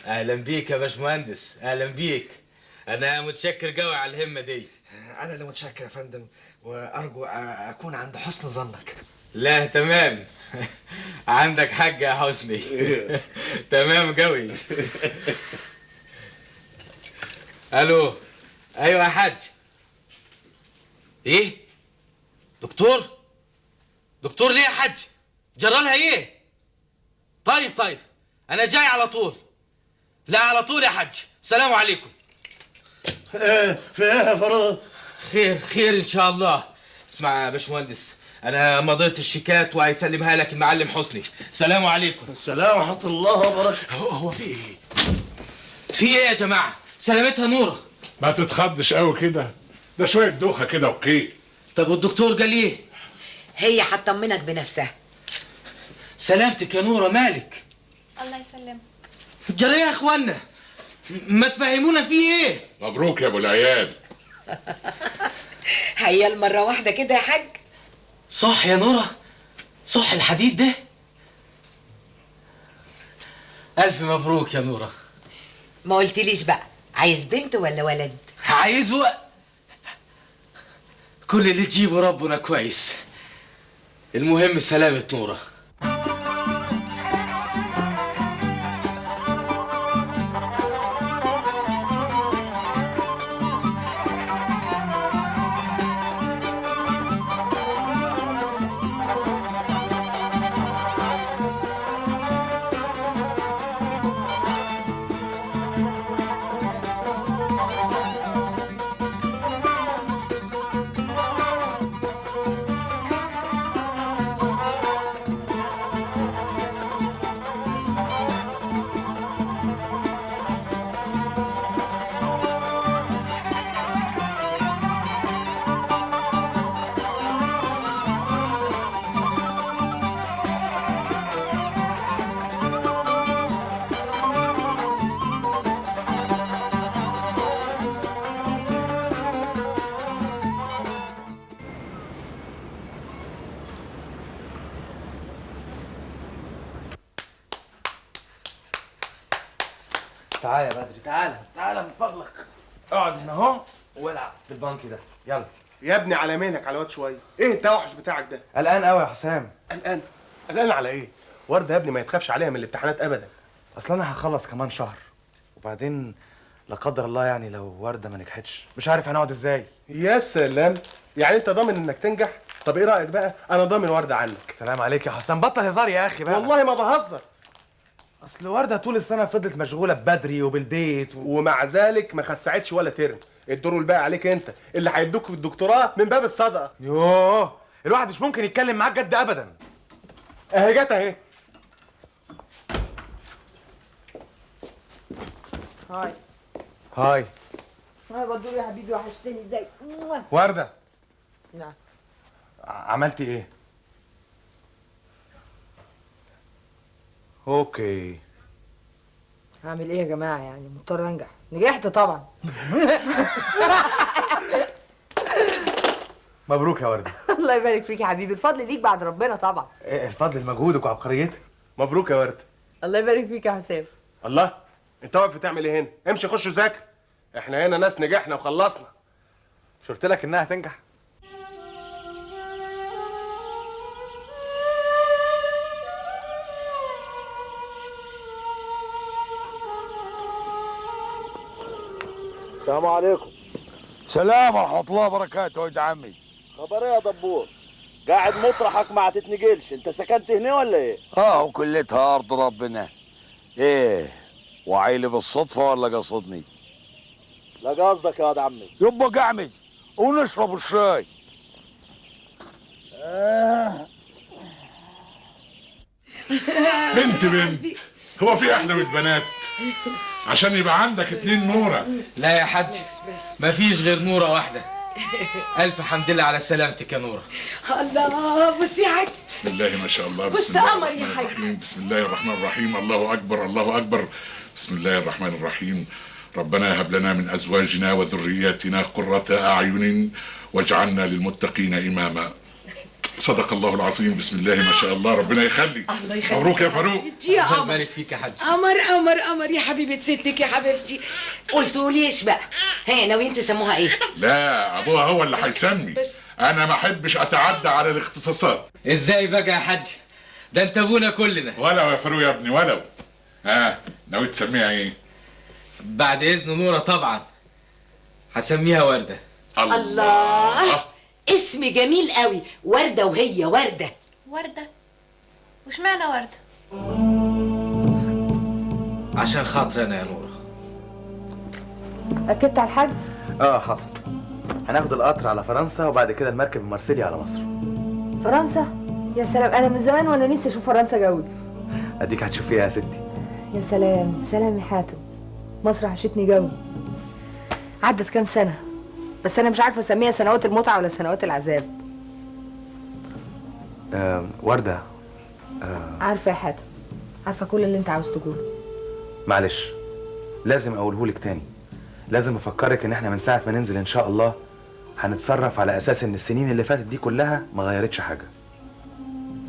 اهلا بيك يا باشمهندس، اهلا بيك. انا متشكر قوي على الهمه دي. انا اللي متشكر يا فندم، وارجو اكون عند حسن ظنك. لا تمام. عندك حق يا حسني. تمام قوي. الو. ايوه يا حاج. ايه دكتور؟ دكتور ليه يا حاج؟ جرالها ايه؟ طيب انا جاي على طول. لا على طول يا حاج. سلام عليكم. في ايه يا فراغ؟ خير ان شاء الله. اسمع يا باشمهندس، انا مضيت الشيكات وهيسلمها لك المعلم حسني. سلام عليكم. السلام ورحمة الله وبركاته. هو في ايه؟ في ايه يا جماعه؟ سلامتها نوره. ما تتخضش قوي كده، ده شويه دوخه كده وقيء. طب والدكتور قال ايه؟ هي هتطمنك بنفسها. سلامتك يا نوره، مالك؟ الله يسلمك. جرى يا اخوانا، ما تفهمونا في ايه؟ مبروك يا ابو العيال. هيا مرة واحدة كده يا حاج. صح يا نوره، صح الحديد ده. الف مبروك يا نوره. ما قلتليش بقى، عايز بنت ولا ولد؟ عايزه كل اللي تجيبه ربنا كويس. المهم سلامة نوره. تعالى يا بدري، تعالى من فضلك. اقعد هنا اهو والعب بالبنك ده، يلا. يا ابني على مهلك على واد شويه، ايه التوحش بتاعك ده؟ قلقان قوي يا حسام. قلقان على ايه؟ ورده يا ابني ما يتخافش عليها من الامتحانات ابدا. اصل انا هخلص كمان شهر، وبعدين لا قدر الله يعني لو ورده ما نجحتش مش عارف هنقعد ازاي. يا سلام، يعني انت ضامن انك تنجح؟ طب ايه رايك بقى انا ضامن ورده عنك. سلام عليك يا حسام، بطل هزار يا اخي بقى. والله ما بهزر. اصل ورده طول السنه فضلت مشغوله ببدري وبالبيت ومع ذلك ما خسعتش ولا ترم. الدور الباقي عليك انت اللي هيدوك في الدكتوراه من باب الصدقه. يوه، الواحد مش ممكن يتكلم معاك جد ابدا. اهي جت اهي. هاي هاي بدور يا حبيبي، وحشتني ازاي. ورده، نعم. عملتي ايه؟ اوكي. هعمل ايه يا جماعه؟ يعني مضطر انجح. نجحت طبعا. مبروك يا ورده. الله يبارك فيك يا حبيبي، الفضل ليك بعد ربنا طبعا. الفضل لمجهودك وعبقريتك. مبروك يا ورده. الله يبارك فيك يا حسام. الله، انت واقف تعمل ايه هنا؟ امشي خش ذاكر، احنا هنا ناس نجحنا وخلصنا. مش قلت لك انها هتنجح؟ السلام عليكم. سلام ورحمة الله وبركاته. ولد عمي، خبر ايه يا دبور؟ قاعد مطرحك ما هتتنقلش، انت سكنت هنا ولا ايه؟ وكلتها أرض ربنا. ايه وعيلي بالصدفة ولا قصدني؟ لا قصدك يا واد عمي. يبقى قعمز ونشرب الشاي. بنت هو في احلى من البنات عشان يبقى عندك 2 نوره؟ لا يا حاج، مفيش غير نوره واحده. الف حمد لله على سلامتك يا نوره. الله، بص يا حاج. بسم الله ما شاء الله. بص قمر يا حاج. بسم الله الرحمن الرحيم. الله اكبر الله اكبر. بسم الله الرحمن الرحيم. ربنا هب لنا من ازواجنا وذرياتنا قرة اعين واجعلنا للمتقين اماما. صدق الله العظيم. بسم الله ما شاء الله، ربنا يخلي. الله يخليك. مبروك يا فاروق. يا الله قمر يبارك فيك يا حاج. قمر قمر قمر يا حبيبه ستك يا حبيبتي. قلتوليش بقى، ها ناويين تسموها ايه؟ لا، ابوها هو اللي هيسمي. انا ما احبش اتعدى على الاختصاصات. ازاي بقى يا حاج؟ ده انت ابونا كلنا. ولو يا فاروق يا ابني ولو. ناوي تسميها ايه؟ بعد اذن نوره طبعا هسميها ورده. الله، اسم جميل قوي، وردة وهي وردة. وردة؟ وش معنى وردة؟ عشان خاطر انا يا نوره. اكدت على الحجز؟ حصل. هناخد القطر على فرنسا وبعد كده المركب من مارسيليا على مصر. فرنسا؟ يا سلام، انا من زمان وانا نفسي اشوف فرنسا جوي. اديك هتشوفيها يا ستي. يا سلام سلام يا حاتم، مصر وحشتني جوي. عدت كام سنة بس انا مش عارفة اسميها سنوات المتعة ولا سنوات العذاب. وردة. عارفة يا حاتم، عارفة كل اللي انت عاوز تقوله. معلش، لازم اقولهولك تاني. لازم افكرك ان احنا من ساعة ما ننزل ان شاء الله هنتصرف على اساس ان السنين اللي فاتت دي كلها ما غيرتش حاجة.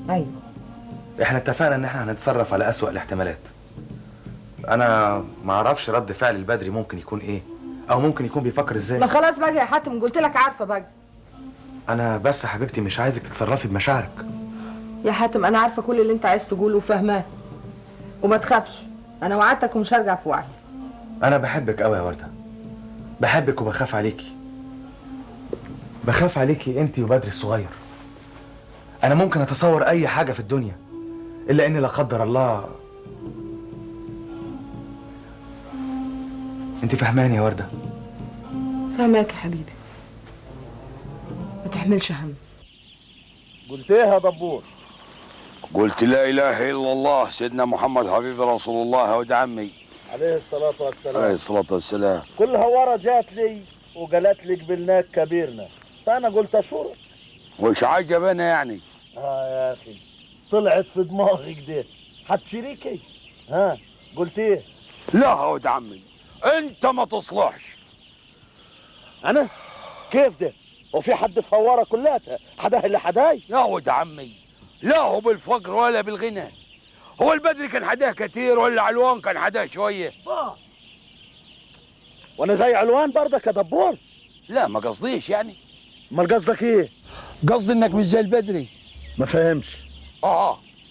ايوه، احنا اتفقنا ان احنا هنتصرف على اسوأ الاحتمالات. انا ما اعرفش رد فعل البدري ممكن يكون ايه، او ممكن يكون بيفكر ازاي. ما خلاص بقى يا حاتم، قلت لك عارفة بقى. انا بس حبيبتي مش عايزك تتصرفي بمشاعرك. يا حاتم انا عارفة كل اللي انت عايز تقوله وفاهماه، وما تخافش، انا وعدتك ومش هرجع في وعدي. انا بحبك قوي يا وردة، بحبك وبخاف عليكي. بخاف عليكي انتي وبدري الصغير. انا ممكن اتصور اي حاجة في الدنيا الا ان لا قدر الله. انتي فاهماني يا وردة؟ فاهماك يا حبيبي، ما تحملش هم. قلت ايه يا دبور؟ قلت لا اله الا الله سيدنا محمد حبيب رسول الله ولد عمي عليه الصلاة والسلام. عليه الصلاة والسلام. كل هوارة جات لي وقالت لي قبلناك كبيرنا، فأنا قلت أشورك. وش عجبنا يعني؟ يا أخي طلعت في دماغي كده. هتشريكي؟ قلت إيه؟ لا يا ولد عمي، انت ما تصلحش. أنا؟ كيف ده؟ وفي حد في هوارة كلاتها حداه اللي حداي؟ يا ولد عمي، لا هو بالفقر ولا بالغنى. هو البدري كان حداه كتير ولا علوان كان حداه شوية؟ وأنا زي علوان برضك يا دبور؟ لا ما قصديش يعني. أمال قصدك إيه؟ قصدي انك مش زي البدري. ما فهمش.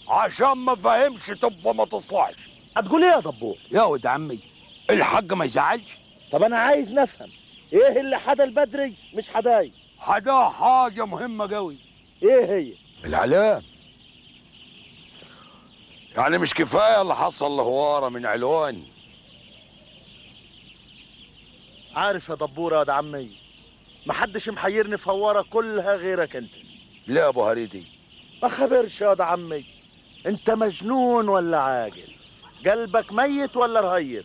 عشان ما فهمش تبقى ما تصلحش. هتقول إيه يا دبور؟ يا ولد عمي الحق ما يزعلش. طب أنا عايز نفهم إيه اللي حدا البدري مش حداي؟ حداه حاجة مهمة قوي. إيه هي؟ العلام. يعني مش كفاية اللي حصل لهوارة من علوان. عارف يا دبور يا واد عمي، محدش محيرني في هوارة كلها غيرك انت. لا يا ابو هريدي، ما خبرش يا واد عمي، انت مجنون ولا عاقل؟ قلبك ميت ولا رهير؟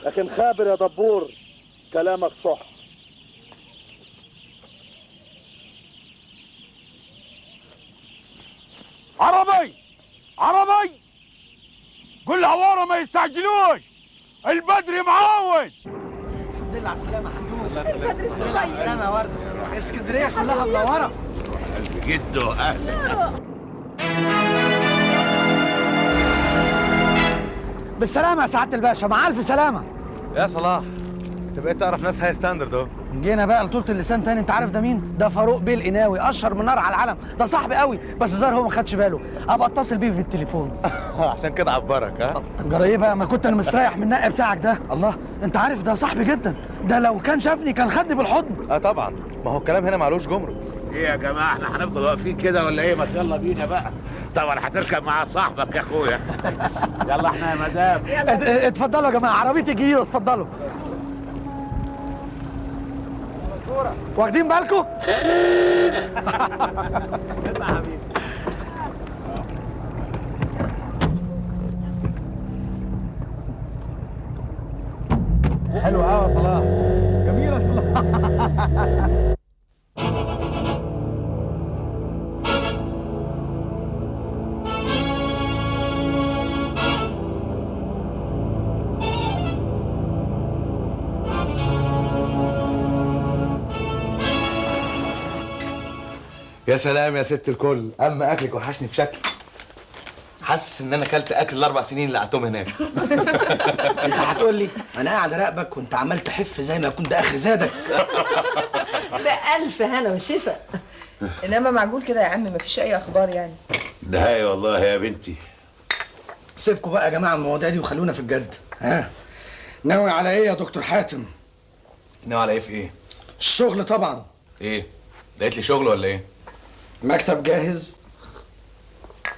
لكن خابر يا دبور، كلامك صح. عربي عربي، قول هوارة ما يستعجلوش، البدري معود. الحمد لله على السلامة يا حتوم. الحمد لله على السلامة يا وردة. اسكندرية كلها منورة. جدو أهلا. بالسلامة يا سعادة الباشا، مع ألف سلامة. يا صلاح، انت بقيت تعرف ناس هاي ستاندرد اهو. جينا بقى لطولة اللسان تاني. انت عارف ده مين؟ ده فاروق بيه القناوي، اشهر من نار على العالم. ده صاحبي قوي بس الظاهر هو ما خدش باله. ابقى اتصل بيه في التليفون. عشان كده عبرك. جرى ايه بقى؟ ما كنت انا مستريح من النقي بتاعك ده. الله، انت عارف ده صاحبي جدا، ده لو كان شافني كان خدني بالحضن. طبعا، ما هو الكلام هنا معلوش جمرك. ايه يا جماعه، احنا هنفضل واقفين كده ولا ايه؟ ما يلا بينا بقى. طبعا هتركب مع صاحبك يا اخويا. يلا احنا يا مدام. اتفضلوا يا جماعه، عربيتي جديده، اتفضلوا. واخدين بالكم؟ حلو قوي يا صلاح، جميل يا صلاح. يا سلام يا ست الكل، اما اكلك وحشني بشكل. حاسس ان انا اكلت اكل ال4 سنين اللي قعدتهم هناك. انت هتقول لي انا قاعد اراقبك وانت عمال تحف زي ما يكون ده اخر زادك. بألف هنا وشفا. انما معقول كده يا عم مفيش اي اخبار يعني؟ ده هي والله يا بنتي. سيبكوا بقى يا جماعه المواضيع دي وخلونا في الجد. ها ناوي على ايه يا دكتور حاتم؟ ناوي على ايه في ايه؟ الشغل طبعا. ايه؟ لقيت لي شغل ولا ايه؟ مكتب جاهز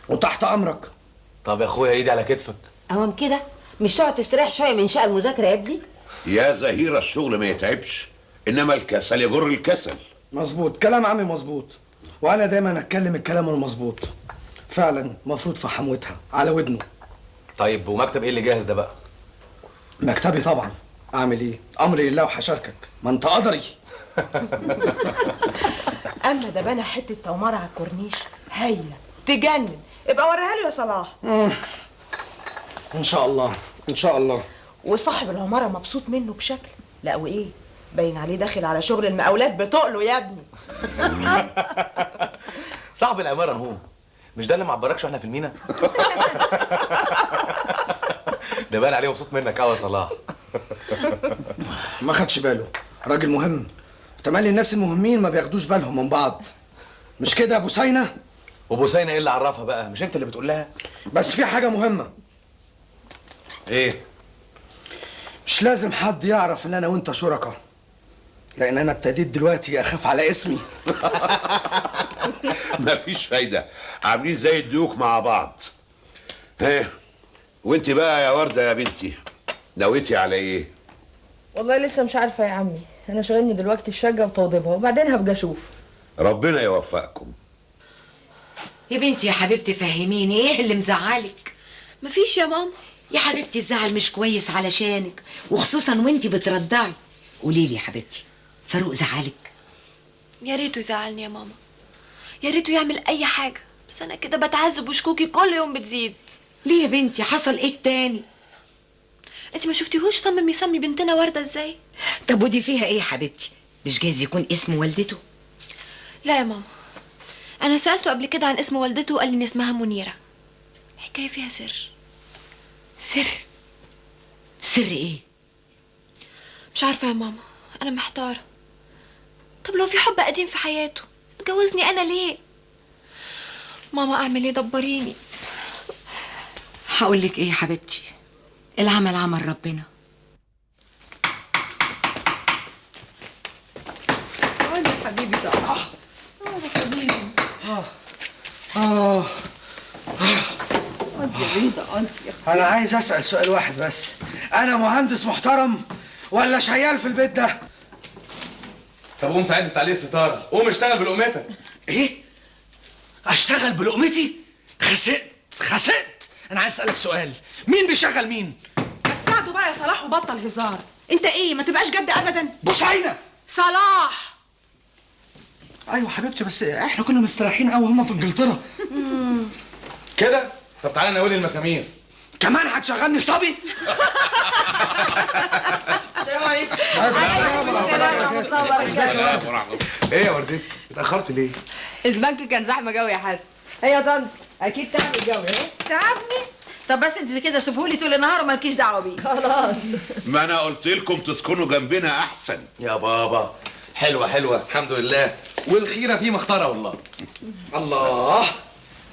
وتحت امرك. طب يا اخويا ايدي على كتفك. اوام كده مش تقعد تستريح شويه من شقى المذاكره يا ابني؟ يا زهيرة الشغل ما يتعبش، انما الكسل يجر الكسل. مظبوط كلام عمي مظبوط، وانا دايما اتكلم الكلام المظبوط. فعلا مفروض في حموتها على ودنه. طيب ومكتب ايه اللي جاهز ده بقى؟ مكتبي طبعا. اعمل ايه؟ امري لله وهشاركك، ما انت قدري. اما ده بنى حته تومره على الكورنيش هايله تجنن. ابقى وريها له يا صلاح. ان شاء الله ان شاء الله. وصاحب العماره مبسوط منه بشكل. لا وايه؟ باين عليه داخل على شغل المقاولات بتقله يا ابني. صاحب العماره هو مش ده اللي معبركش واحنا في المينا؟ ده باين عليه مبسوط منك قوي يا صلاح. ما خدش باله، راجل مهم. تملي الناس المهمين ما بياخدوش بالهم من بعض. مش كده يا بوسينة؟ وبوسينة ايه اللي عرفها بقى؟ مش انت اللي بتقول لها؟ بس في حاجة مهمة. ايه؟ مش لازم حد يعرف ان انا وانت شركاء، لان انا ابتديت دلوقتي اخاف على اسمي. مفيش فايدة، عاملين زي الديوك مع بعض. ها وانت بقى يا وردة يا بنتي، نويتي على ايه؟ والله لسه مش عارفه يا عمي، انا شغلني دلوقتي الشقه وتوضيبها وبعدين هبقى اشوف. ربنا يوفقكم. يا بنتي يا حبيبتي فهميني ايه اللي مزعلك؟ مفيش يا ماما. يا حبيبتي الزعل مش كويس علشانك، وخصوصا وانتي بترضعي. قولي لي يا حبيبتي، فاروق زعلك؟ يا ريته يزعلني يا ماما، يا ريته يعمل اي حاجه، بس انا كده بتعذب وشكوكي كل يوم بتزيد. ليه يا بنتي؟ حصل ايه تاني؟ انت ما شفتيهوش صمم يسمي بنتنا ورده ازاي؟ طب ودي فيها ايه يا حبيبتي؟ مش جايز يكون اسم والدته؟ لا يا ماما، انا سالته قبل كده عن اسم والدته وقال لي ان اسمها منيره. الحكايه فيها سر. سر؟ سر ايه؟ مش عارفه يا ماما، انا محتاره. طب لو في حب قديم في حياته اتجوزني انا ليه؟ ماما اعمل ايه؟ دبريني. هقول لك ايه يا حبيبتي، العمل عمل ربنا. يا حبيبي طبعا. يا حبيبي. انا عايز اسال سؤال واحد بس، انا مهندس محترم ولا شيال في البيت ده؟ طب قوم ساعدني في تعليق الستاره، قوم اشتغل بلقمتك. ايه؟ اشتغل بلقمتي؟ خسئت. انا عايز اسالك سؤال، مين بيشغل مين؟ ما تساعده بقى يا صلاح وبطل هزار. انت ايه ما تبقاش جد ابدا؟ بوسينة. صلاح. ايوه حبيبتي، بس احنا كنا مستريحين قوي هما في انجلترا. كده؟ طب تعالى ناولي المسامير. كمان هتشغلني صبي؟ السلام عليكم. ايه يا وردتي؟ اتاخرت ليه؟ البنك كان زحمه قوي يا حاج. هي يا طنط اكيد تعب الجو اهي. تعبني؟ طب بس انت كده سيبهولي طول النهار ومالكيش دعوه بيه. خلاص. ما انا قلت لكم تسكنوا جنبنا احسن. يا بابا حلوه الحمد لله، والخيره فيه مختاره والله. الله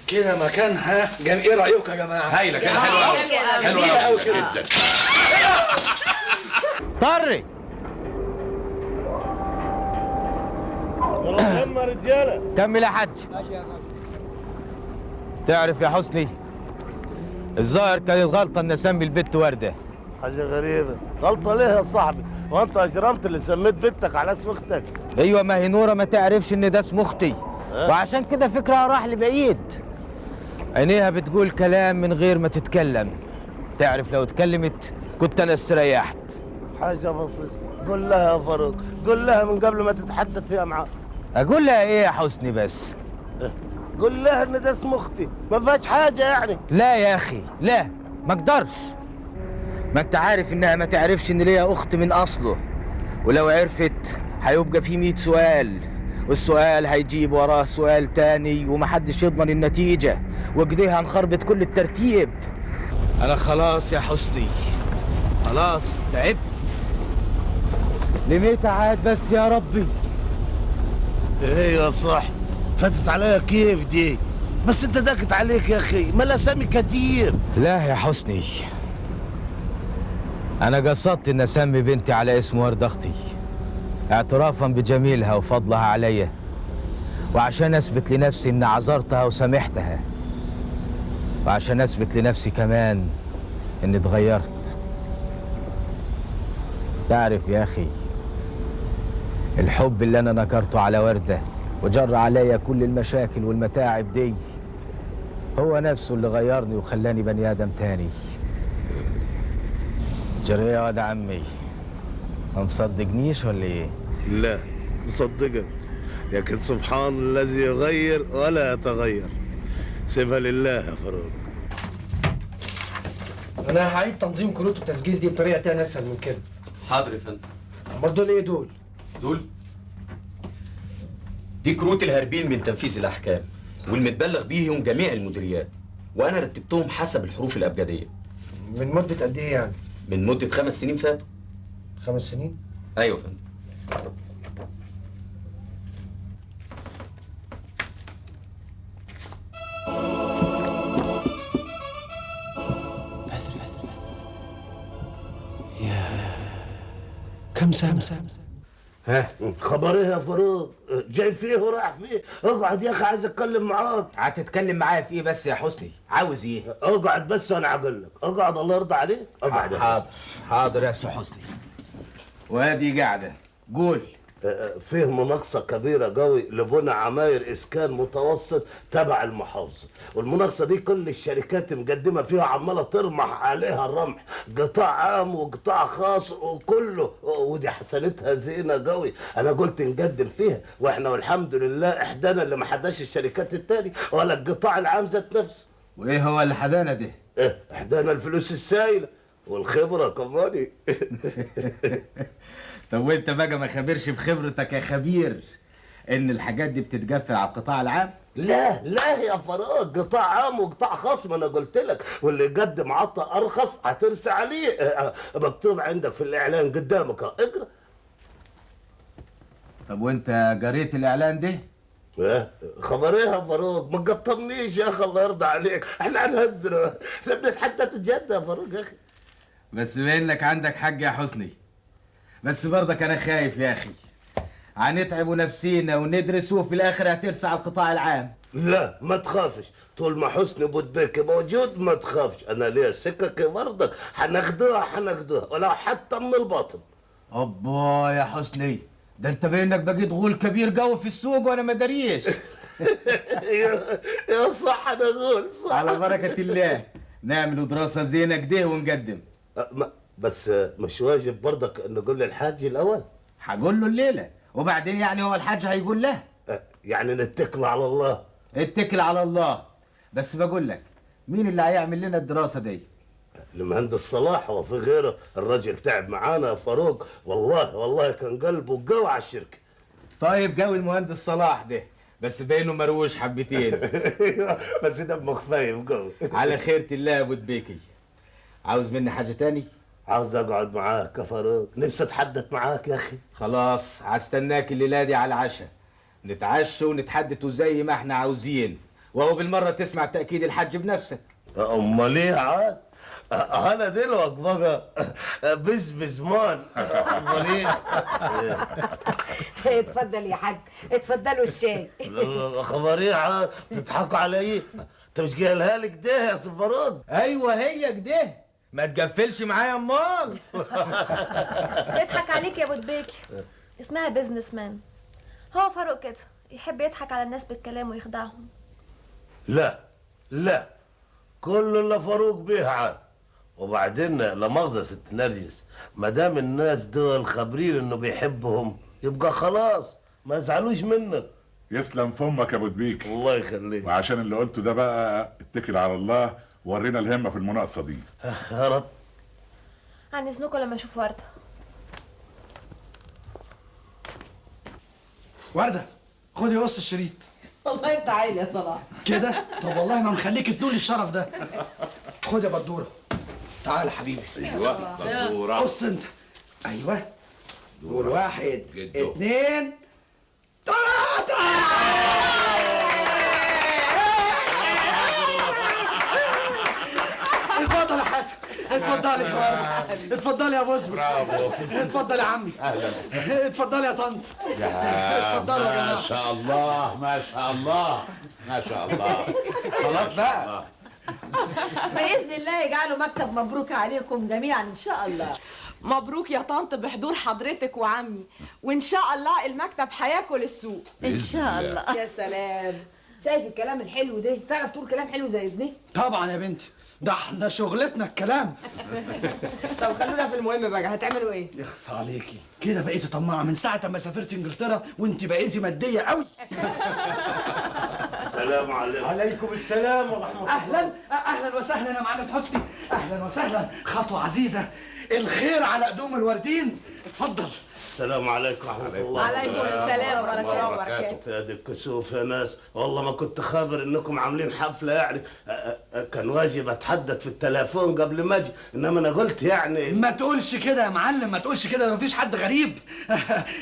كده مكانها جميل. ايه رايكم يا جماعه؟ هايله كده، حلوه قوي كده جدا. طري يلا رجاله. كمل يا حاج. تعرف يا حسني، الظاهر كانت غلطه ان اسمي البت ورده. حاجه غريبه. غلطه ليه يا صاحبي؟ وانت اجرمت اللي سميت بنتك على اسم اختك؟ ايوه، ما هي نوره ما تعرفش ان ده اسم اختي، وعشان كده فكرها راح لبعيد. عينيها بتقول كلام من غير ما تتكلم. تعرف لو اتكلمت كنت انا استريحت. حاجه بسيطه، قول لها يا فاروق، قول لها من قبل ما تتحدث فيها معاه. اقول لها ايه يا حسني بس؟ قول لها ان ده اسم اختي، ما فيهاش حاجه يعني. لا يا اخي لا، ما اقدرش. ما انت عارف انها ما تعرفش ان ليا اخت من اصله، ولو عرفت هيبقى في 100 سؤال، والسؤال هيجيب وراه سؤال تاني ومحدش يضمن النتيجة، وكده هنخربط كل الترتيب. أنا خلاص يا حسني، خلاص تعبت. لميت عاد بس يا ربي. ايوه صح، فاتت عليا كيف دي؟ بس انت ضاقت عليك يا اخي، ما الاسامي كتير. لا يا حسني، أنا قصدت إن أسمي بنتي على اسم وردة أختي، اعترافا بجميلها وفضلها عليا، وعشان أثبت لنفسي إن عذرتها وسامحتها، وعشان أثبت لنفسي كمان إني اتغيرت. تعرف يا أخي، الحب اللي أنا نكرته على وردة وجر عليا كل المشاكل والمتاعب دي هو نفسه اللي غيرني وخلاني بني آدم تاني. جري يا واد عمي، ما مصدقنيش ولا ايه؟ لا مصدقك، لكن سبحان الذي يغير ولا يتغير. سيبها لله يا فاروق. انا هعيد تنظيم كروت التسجيل دي بطريقه تانية اسهل من كده. حاضر يا فندم. امال دول ايه دول؟ دي كروت الهاربين من تنفيذ الاحكام والمتبلغ بيهم جميع المديريات، وانا رتبتهم حسب الحروف الابجديه. من مده قد ايه يعني؟ من مده 5 سنين فاتوا. 5 سنين؟ ايوه يا فندم. كم سنة؟ ها خبر ايه يا فاروق؟ جاي فيه وراح فيه؟ اقعد يا اخي، عايز اتكلم معاك. هتتكلم معايا في ايه بس يا حسني؟ عاوز ايه؟ اقعد بس وانا هقول لك. اقعد الله يرضى عليك. اقعد. حاضر حاضر يا سي حسني. وادي قاعده. قول. فيه مناقصة كبيرة قوي لبنى عماير إسكان متوسط تبع المحافظة، والمناقصة دي كل الشركات مقدمة فيها عمالة ترمح عليها الرمح، قطاع عام وقطاع خاص وكله، ودي حسنتها زينة قوي. أنا قلت نقدم فيها، وإحنا والحمد لله إحدانا اللي ما حداش الشركات التاني ولا القطاع العام ذات نفسه. وإيه هو اللي حدانا ده؟ إحدانا الفلوس السايلة والخبرة كمان. طب وانت بقى ما خبرش بخبرتك يا خبير ان الحاجات دي بتتقفل على القطاع العام؟ لا لا يا فراغ، قطاع عام وقطاع خاص، ما انا قلت لك، واللي يقدم عطا ارخص هترسى عليه. مكتوب عندك في الاعلان قدامك، اقرا. طب وانت قريت الاعلان ده؟ خبر ايه يا فاروق؟ ما تقطمنيش يا اخي، الله يرضى عليك، احنا هنهزر، احنا بنتحدث جد يا فاروق يا اخي. بس بانك عندك حق يا حسني، بس برضك انا خايف يا اخي، هنتعب نفسينا وندرس وفي الاخر هترسى على القطاع العام. لا ما تخافش، طول ما حسني بودبيكي موجود ما تخافش، انا ليا سككي برضك، هناخدوها ولو حتى من الباطن. ابا يا حسني، ده انت بانك بقيت غول كبير قوي في السوق وانا ما داريش. يا صح انا غول صح. على بركه الله، نعملوا دراسه زينه كده ونقدم. بس مش واجب برضك نقول للحاج الاول؟ هقول له الليله، وبعدين يعني هو الحاج هيقول له؟ يعني نتكل على الله. اتكل على الله، بس بقول لك مين اللي هيعمل لنا الدراسه دي؟ المهندس صلاح، وفي غيره، الراجل تعب معانا يا فاروق، والله كان قلبه قوي على الشركه. طيب قوي المهندس صلاح ده، بس باينه مروش حبتين. بس دمه خفيف قوي. على خيرة الله يا ابو دبيكي، عاوز مني حاجه تاني؟ عاوز اقعد معاك يا فاروق، نفسي اتحدث معاك يا اخي. خلاص هستناك الليله دي على العشاء، نتعشى ونتحدثوا زي ما احنا عاوزين، وهو بالمره تسمع تاكيد الحج بنفسك. امال ايه عاد؟ انا دلوقتي بقى بزمان. امال ايه؟ اتفضل يا حاج، اتفضلوا الشاي. خبر ايه عاد؟ بتضحكوا على ايه؟ انت مش جايلها لي كده يا سي فاروق؟ ايوه هي كده، ما تقفلش معايا امال. يضحك عليك يا ابو دبيكي، اسمها بيزنس مان. هو فاروق كده يحب يضحك على الناس بالكلام ويخدعهم. لا كل اللي فاروق بيه عاد. وبعدين لا مؤاخذة ست نرجس، ما دام الناس دول خابرين انه بيحبهم يبقى خلاص ما يزعلوش منك. يسلم فمك يا ابو دبيك. الله يخليك. وعشان اللي قلته ده بقى اتكل على الله، ورينا الهمه في المناقصه دي. يا رب. عن اذنكم لما اشوف ورده. ورده خدي قص الشريط. والله انت عيل يا صلاح. كده؟ طب والله ما مخليك تنول الشرف ده. خد يا بدوره. تعال يا حبيبي. ايوه بدوره. قص انت. ايوه. قول 1 2 3. اتفضل يا حاتم، اتفضلي يا ورد، اتفضلي يا بسبس، اتفضل يا عمي، اتفضل يا طنط، اتفضلوا يا جماعه. ما شاء الله ما شاء الله ما شاء الله. خلاص بقى. باذن الله يجعله مكتب مبروك عليكم جميعا ان شاء الله. مبروك يا طنط بحضور حضرتك وعمي، وان شاء الله المكتب هياكل السوق ان شاء الله. يا سلام، شايف الكلام الحلو ده؟ تعرف تقول كلام حلو زي ابني؟ طبعا يا بنتي، ده احنا شغلتنا الكلام. طب خلونا في المهم بقى، هتعملوا ايه؟ يخص عليكي كده بقيتي طماعه من ساعه ما سافرت انجلترا وانت بقيتي ماديه قوي. السلام عليكم. عليكم السلام ورحمه الله. اهلا وسهلا يا معلم حسني، اهلا وسهلا، خطوه عزيزه، الخير على قدوم الوردين، اتفضل. السلام عليكم ورحمة الله. وعليكم السلام ورحمة الله وبركاته. يا دي الكسوف يا ناس، والله ما كنت خابر انكم عاملين حفلة يعني. كان واجب اتحدث في التليفون قبل ما اجي، انما انا قلت يعني. ما تقولش كده يا معلم، ما تقولش كده، مفيش حد غريب.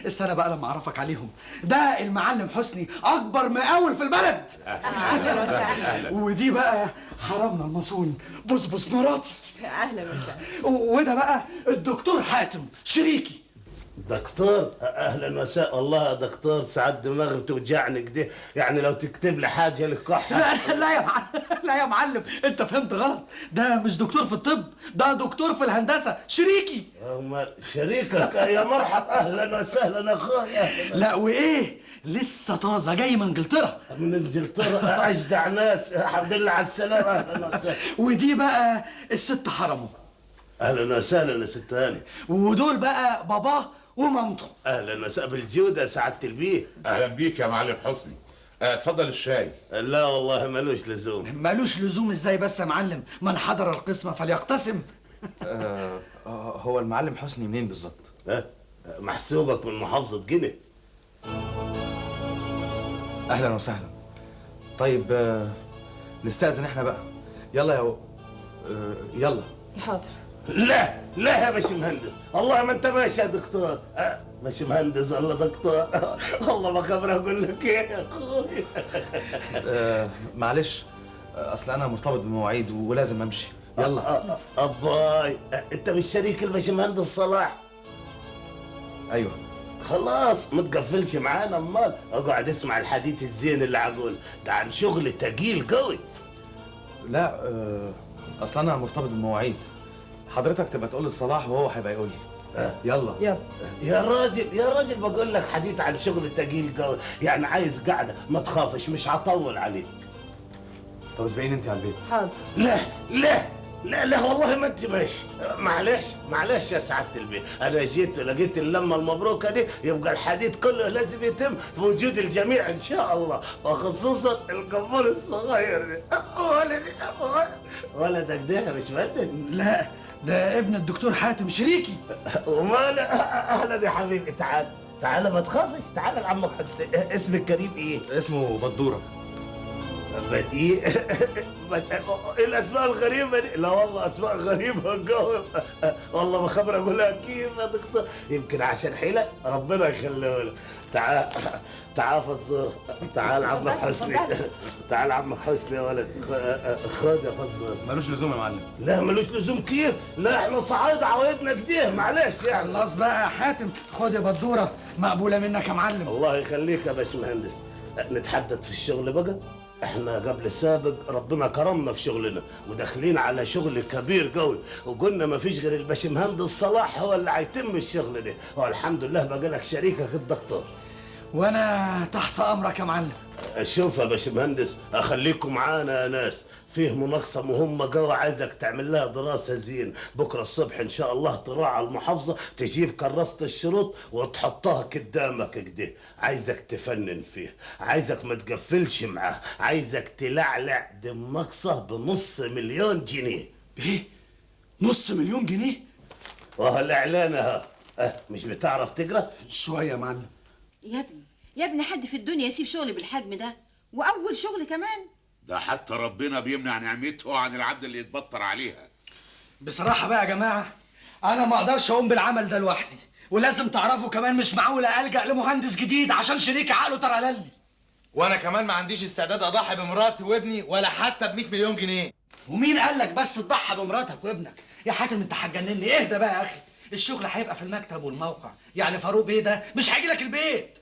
استنى بقى لما اعرفك عليهم. ده المعلم حسني، اكبر مقاول في البلد. اهلا وسهلا. ودي بقى حرامنا المصون بصبص مراتي. اهلا وسهلا. وده بقى الدكتور حاتم شريكي. دكتور اهلا وسهلا. والله يا دكتور ساعات دماغي بتوجعني كده، يعني لو تكتب لي حاجه للكحه. لا يا معلم، لا يا معلم، انت فهمت غلط. ده مش دكتور في الطب، ده دكتور في الهندسه، شريكي. شريكك يا مرحب، اهلا وسهلا يا اخويا. لا وايه، لسه طازه جاي من انجلترا. من انجلترا؟ اجدع ناس، الحمد لله على السلامه. اهلا وسهلا. ودي بقى الست حرمه. اهلا وسهلا يا ست هاني. ودول بقى باباه ومامته. اهلا وسهلا بالجوده سعاده البيه. اهلا بيك يا معلم حسني. اتفضل الشاي. لا والله ملوش لزوم. ملوش لزوم ازاي بس يا معلم؟ من حضر القسمه فليقتسم. هو المعلم حسني منين بالظبط؟ محسوبك من محافظه جنة. اهلا وسهلا. طيب نستأذن احنا بقى. يلا يا يلا. حاضر. لا لا يا باشمهندس، والله ما انت ماشي يا دكتور. باشمهندس ولا دكتور؟ والله ما خبر اقول لك ايه يا اخوي. معلش، اصل انا مرتبط بمواعيد ولازم امشي. يلا. اباي انت مش شريك الباشمهندس صلاح؟ ايوه. خلاص ما تقفلش معانا، امال اقعد اسمع الحديث الزين اللي عقول ده عن شغل تقيل قوي. لا اصل انا مرتبط بمواعيد، حضرتك تبقى تقول لصلاح وهو هيبقى يقول لي. يلا. يا راجل يا راجل، بقول لك حديث عن شغل تقيل قوي، يعني عايز قاعده، ما تخافش مش هطول عليك. طب اسبقيني انت على البيت. حاضر. لا لا لا لا والله ما انت ماشي. معلش معلش يا سعاده البيت، انا جيت ولقيت اللمه المبروكه دي، يبقى الحديث كله لازم يتم في وجود الجميع ان شاء الله، وخصوصا القمر الصغير ده. ولدي ولدك ده مش ولد؟ لا ده ابن الدكتور حاتم شريكي. وماله. اهلا يا حبيبي، تعال تعال ما تخافش، تعال لعمك حسني. اسمك الكريم ايه؟ اسمه بدوره. بديع. ايه الاسماء الغريبه دي؟ لا والله اسماء غريبه قوي. والله ما خبر اقولها كيف يا دكتور، يمكن عشان حيله ربنا يخليه لك. تعال تعال فزور، تعال عمك حسني، تعال عمك حسني يا ولد. خد يا فزور. ملوش لزوم يا معلم. لا ملوش لزوم كيف؟ لا احنا صعايده عوايدنا كده، معلش يعني. خلاص بقى يا حاتم، خد يا بدوره، مقبوله منك يا معلم. الله يخليك يا باشمهندس. نتحدث في الشغل بقى. احنا قبل السابق ربنا كرمنا في شغلنا، وداخلين على شغل كبير قوي، وقلنا ما فيش غير الباشمهندس صلاح هو اللي هيتم الشغل ده، والحمد لله بقى لك شريكك الدكتور. وانا تحت امرك يا معلم. شوف يا باشمهندس، اخليكم معانا يا ناس، فيه مناقصه مهمه قوي عايزك تعمل لها دراسه زين. بكره الصبح ان شاء الله تروح على المحافظه، تجيب كراسه الشروط وتحطها قدامك كده. عايزك تفنن فيه، عايزك ما تقفلش معاه، عايزك تلعلع دي مناقصه بنص مليون جنيه. ايه؟ نص مليون جنيه؟ وهو الاعلان اهو. مش بتعرف تقرا؟ شويه يا معلم. يا ابني يا ابني حد في الدنيا يسيب شغل بالحجم ده، واول شغل كمان. ده حتى ربنا بيمنع نعمته عن العبد اللي يتبطر عليها. بصراحة بقى يا جماعة أنا ما أقدرش أقوم بالعمل ده لوحدي، ولازم تعرفوا كمان مش معقولة ألجأ لمهندس جديد عشان شريكي عقله ترللي. وانا كمان ما عنديش استعداد اضحي بمراتي وابني ولا حتى ب 100 مليون جنيه. ومين قال لك بس تضحي بمراتك وابنك؟ يا حاتم أنت هتجنني، اهدى بقى يا أخي. الشغل هيبقى في المكتب والموقع، يعني فاروق بيه ده مش هيجي لك البيت.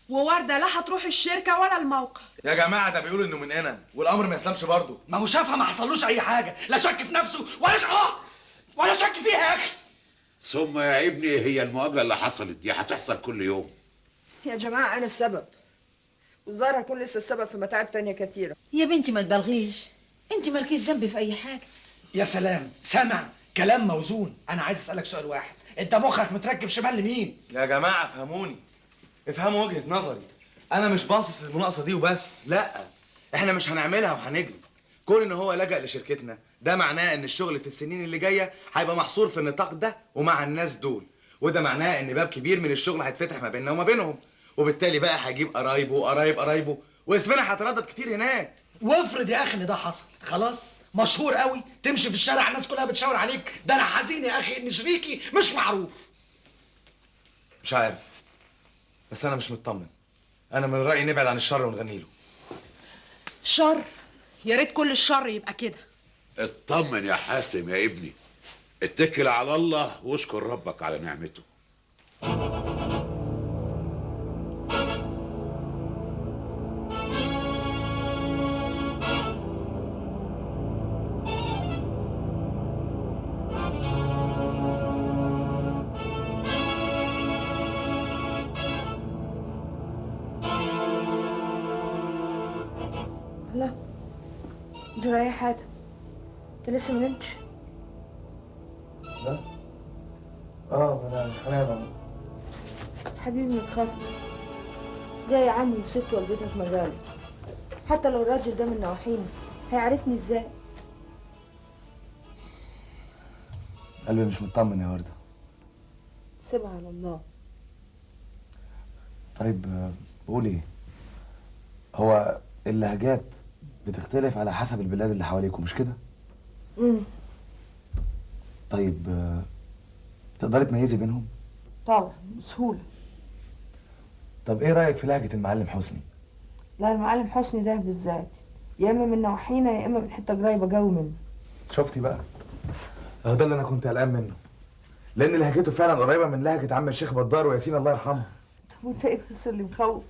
ووردة لا هتروح الشركة ولا الموقع. يا جماعه ده بيقولوا انه من هنا والامر ما يسلمش برضه. ما هو شافها ما حصلوش أي حاجة، لا شك في نفسه ولا شك فيها يا أخي. ثم يا ابني هي المقابله اللي حصلت دي هتحصل كل يوم. يا جماعة أنا السبب، والظاهر هكون لسه السبب في متاعب تانية كتيرة. يا بنتي ما تبالغيش، انت مالكيش ذنب في اي حاجه. يا سلام، سمع كلام موزون. أنا عايز أسألك سؤال واحد، أنت مخك متركب شمال لمين؟ يا جماعه افهموني، افهموا وجهه نظري. انا مش باصص للمناقصه دي وبس، لا احنا مش هنعملها وهنجري. كون ان هو لجأ لشركتنا ده معناه ان الشغل في السنين اللي جايه هيبقى محصور في النطاق ده ومع الناس دول، وده معناه ان باب كبير من الشغل هيتفتح ما بيننا وما بينهم، وبالتالي بقى هيجيب قرايبه وقرايب قرايبه واسمنا هيتردد كتير هناك. وافرض يا اخي ان ده حصل، خلاص مشهور قوي، تمشي في الشارع الناس كلها بتشاور عليك. ده انا حزين يا اخي ان شريكي مش معروف. مش عارف، بس انا مش مطمن. انا من رايي نبعد عن الشر ونغني له. شر؟ يا ريت كل الشر يبقى كده. اطمن يا حاتم يا ابني، اتكل على الله واشكر ربك على نعمته. لا جرى يا حاتم، انت لسه ما نمتش؟ لا انا هنام. حبيبي ما تخافش، زي عمي وست والدتك ما قالوا. حتى لو الراجل ده من نواحينا هيعرفني ازاي؟ قلبي مش مطمن يا ورده. سيبها على الله. طيب قولي، هو اللهجات بتختلف على حسب البلاد اللي حواليكم مش كده؟ طيب تقدري تميزي بينهم؟ طبعا بسهولة. طب ايه رأيك في لهجة المعلم حسني؟ لا المعلم حسني ده بالذات يا اما من نواحينا يا اما من حتة قريبة قوي منه. شفتي بقى؟ اهو ده اللي انا كنت قلقان منه، لان لهجته فعلا قريبة من لهجة عم الشيخ بدار وياسين الله يرحمه. طب وانت ايه بس اللي مخوفك؟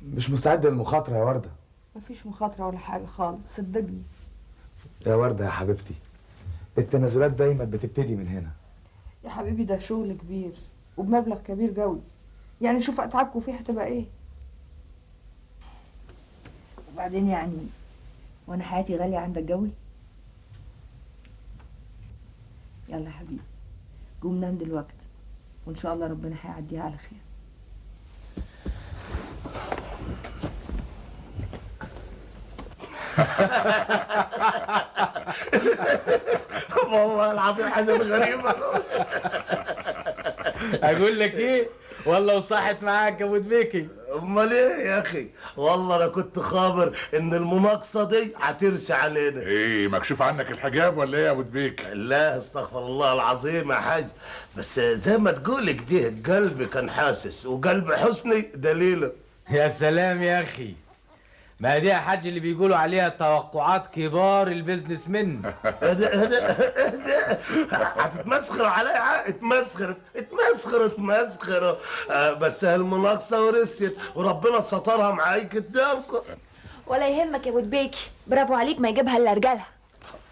مش مستعد للمخاطرة يا وردة. مفيش مخاطرة ولا حاجة خالص، صدقني. يا وردة يا حبيبتي، التنازلات دايما بتبتدي من هنا. يا حبيبي ده شغل كبير وبمبلغ كبير قوي، يعني شوف اتعابكم فيه هتبقى ايه. وبعدين يعني وانا حياتي غالية عندك قوي. يلا يا حبيبي قوم نام دلوقتي، وان شاء الله ربنا هيعديها على خير. والله العظيم حاجة غريبة. اقول لك ايه، والله وصحت معاك يا ابو دبيكي. امال ايه يا اخي، والله انا كنت خابر ان المناقصه دي هترسي علينا. ايه مكشوف عنك الحجاب ولا ايه يا ابو دبيك؟ لا استغفر الله العظيم يا حاج، بس زي ما تقول كده قلبي كان حاسس وقلب حسني دليله. يا سلام يا اخي، ما دي يا حاج اللي بيقولوا عليها توقعات كبار البيزنس من. هتتمسخر عليا؟ اتمسخر. بس هالمناقصه ورثت وربنا سترها معاك قدامكم. ولا يهمك يا ابو دبيكي، برافو عليك ما يجيبها الا رجالها.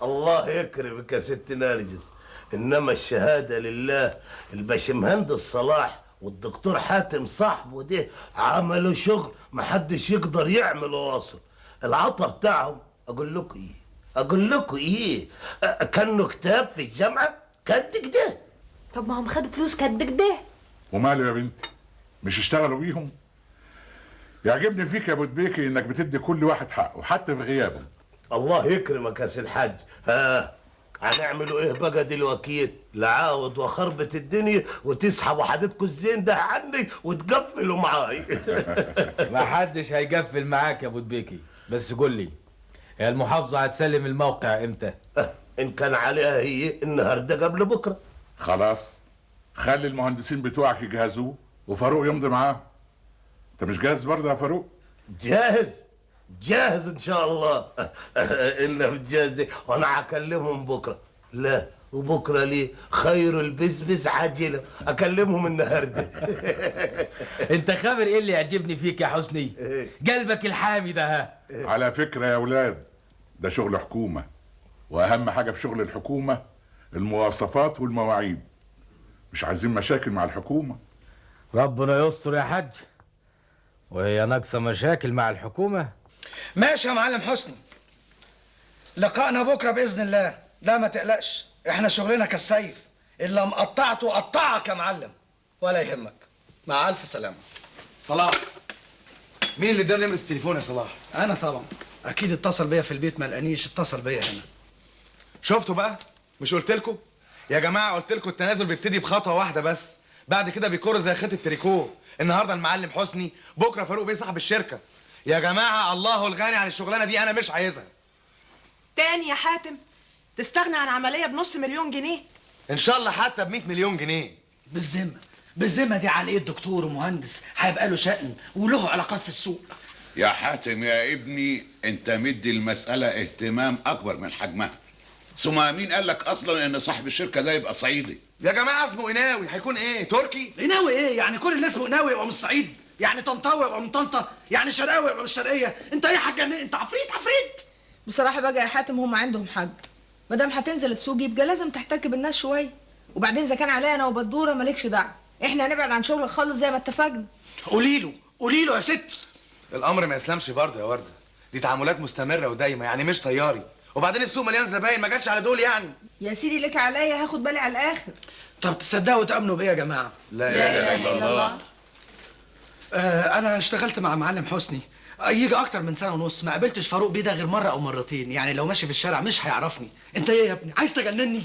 الله يكرمك يا ست نرجس، انما الشهاده لله. الباشمهندس صلاح والدكتور حاتم صاحبه ده عملوا شغل محدش يقدر يعمله واصل. العطا بتاعهم اقول لكم ايه كانوا كتاب في الجامعه قد كده. طب ما هم خدوا فلوس قد كده. وماله يا بنتي، مش اشتغلوا بيهم؟ يعجبني فيك يا ابو دبيكي انك بتدي كل واحد حقه حتى في غيابه. الله يكرمك يا سي الحاج. هنعملوا ايه بقى دلوقتي؟ لعاود وخربة الدنيا وتسحبوا حديدكم الزين ده عني وتقفلوا معاي. ما حدش هيقفل معاك يا ابو دبيكي، بس قول لي هي المحافظة هتسلم الموقع امتى؟ ان كان عليها هي النهارده قبل بكره. خلاص خلي المهندسين بتوعك يجهزوه وفاروق يمضي معاه. انت مش جاهز برضه يا فاروق؟ جاهز جاهز ان شاء الله. الا بتجهز وانا هكلمهم بكره. لا وبكره ليه؟ خير البزبز عاجله، اكلمهم النهارده. انت خابر ايه اللي يعجبني فيك يا حسني؟ قلبك الحامي ده. ها على فكرة يا ولاد، ده شغل حكومة، وأهم حاجة في شغل الحكومة المواصفات والمواعيد. مش عايزين مشاكل مع الحكومة. ربنا يستر يا حاج، وهي ناقصة مشاكل مع الحكومة؟ ماشي يا معلم حسني، لقائنا بكره باذن الله. لا ما تقلقش، احنا شغلنا كالسيف، الا مقطعته قطعك يا معلم، ولا يهمك. مع الف سلامه. صلاح، مين اللي اداني نمرة التليفون يا صلاح؟ انا طبعا، اكيد اتصل بيا في البيت ما لقانيش، اتصل بيا هنا. شفتوا بقى؟ مش قلت لكم يا جماعه؟ قلت لكم التنازل بيبتدي بخطوه واحده بس، بعد كده بيكور زي خيط التريكو. النهارده المعلم حسني، بكره فاروق بيه صاحب الشركه. يا جماعه الله الغني عن الشغلانه دي، انا مش عايزها. تاني يا حاتم تستغنى عن عمليه بنص مليون جنيه؟ ان شاء الله حتى ب 100 مليون جنيه. بالذمه دي على ايه؟ الدكتور ومهندس هيبقى له شأن وله علاقات في السوق. يا حاتم يا ابني، انت مدي المسألة اهتمام اكبر من حجمها. ثم مين قال لك اصلا ان صاحب الشركة ده يبقى صعيدي؟ يا جماعه اسمه قناوي، هيكون ايه؟ تركي؟ قناوي ايه؟ يعني كل اللي اسمه قناوي يبقى مش صعيد؟ يعني طنطاوي يبقى من طنطا؟ يعني شرقاوي يبقى من الشرقيه؟ انت ايه يا حاج؟ انت عفريت عفريت. بصراحة بقى يا حاتم هم عندهم حق، ما دام هتنزل السوق يبقى لازم تحتك بالناس شوية، وبعدين إذا كان عليا أنا وبدورة مالكش دعوة، إحنا هنبعد عن شغلك خالص زي ما اتفقنا. قولي له يا ست. الامر ما يسلمش برضه يا ورده، دي تعاملات مستمره ودايمه، يعني مش طياري. وبعدين السوق مليان زباين، ما جاتش على دول يعني. يا سيدي لك عليا، هاخد بالي على الآخر. طب تصدقوا وتأمنوا بيا يا جماعه؟ لا اله الا الله. انا اشتغلت مع معلم حسني يجي اكتر من سنه ونص، ما قابلتش فاروق بيه ده غير مره او مرتين، يعني لو ماشي في الشارع مش هيعرفني. انت ايه يا ابني؟ عايز تجنني؟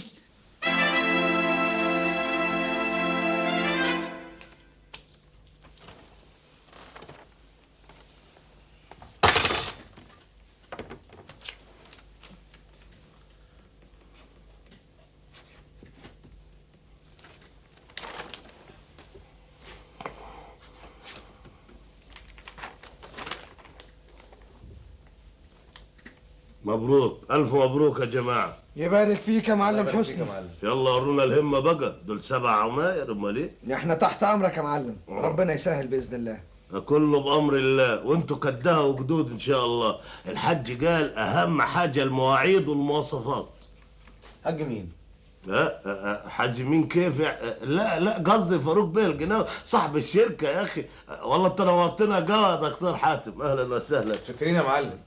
مبروك، الف مبروك يا جماعه. يبارك فيك يا معلم حسني. يلا ورونا الهمه بقى، دول 7 عماير، امال ايه؟ احنا تحت امرك يا معلم، ربنا يسهل باذن الله. كله بامر الله، وانتوا كدها وجدود ان شاء الله. الحاج قال اهم حاجه المواعيد والمواصفات. حاج مين؟ لا حاج مين كيف؟ لا قصدي فاروق بيه القناوي صاحب الشركه يا اخي. والله انت نورتنا قوي يا دكتور حاتم، اهلا وسهلا. شكرين يا معلم.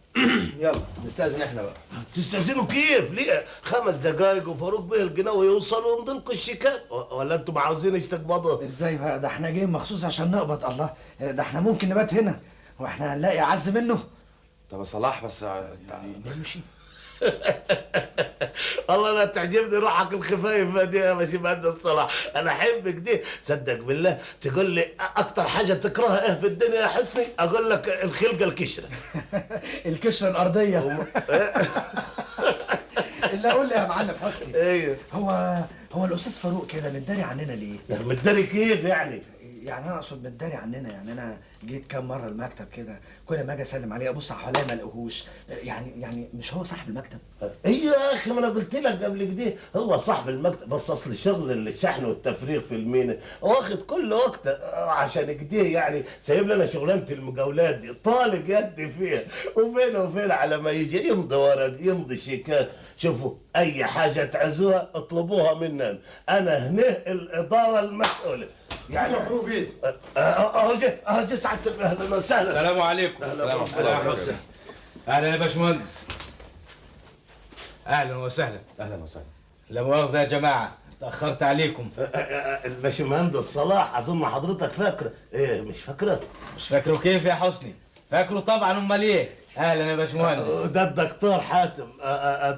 يلا نستأذن احنا بقى. تستأذنوا كيف؟ ليه؟ 5 دقايق وفاروق بيه القناوي يوصل ويمضي لكم الشيكات، ولا انتم عاوزين تقبضوا؟ ازاي بقى؟ ده احنا جايين مخصوص عشان نقبض. الله، ده احنا ممكن نبات هنا واحنا هنلاقي اعز منه. طب يا صلاح بس يعني نمشي. الله لا تعجبني روحك الخفايفه دي يا ماشي مهندس صلاح، انا احبك دي. صدق بالله تقول لي اكتر حاجه تكرهها ايه في الدنيا يا حسني؟ اقول لك الخلقه الكشره. الكشره الارضيه. اللي اقول لي يا معلم حسني، ايوه، هو الاستاذ فاروق كده متداري عننا ليه؟ متداري كيف يعني؟ يعني انا اقصد متداري عننا، يعني انا جيت كام مره المكتب كده، كل ما اجي اسلم عليه ابص حواليا ما الاقيهوش. يعني مش هو صاحب المكتب؟ ايوه يا اخي، ما انا قلت لك قبل كده هو صاحب المكتب، بس اصل شغل الشحن والتفريغ في المينا واخد كل وقت، عشان كده يعني سايب لنا شغلانه المقاولات دي طالق يدي فيها، وفين وفين على ما يجي يمضي ورق يمضي شيكات. شوفوا اي حاجه تعزوها اطلبوها مننا، انا هنا الاداره المسؤوله. يعني مبروك بيت. اهو جه سعادتك، اهلا وسهلا. السلام عليكم. اهلا وسهلا. اهلا يا باشمهندس. اهلا وسهلا. اهلا وسهلا. لا مؤاخذة يا جماعة، تأخرت عليكم. الباشمهندس صلاح اظن حضرتك فاكره. ايه مش فاكره؟ مش فاكره كيف يا حسني؟ فاكره طبعا، امال ايه؟ اهلا يا باشمهندس. ده الدكتور حاتم،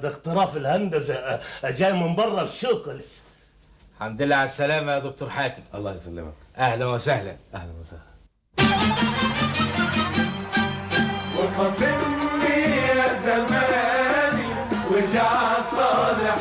دكتوراه في الهندسه، جاي من بره بشوكه لسه. الحمد لله على السلامه يا دكتور حاتم. الله يسلمك. اهلا وسهلا. اهلا وسهلا. وخاصمني يا زماني ورجع صالح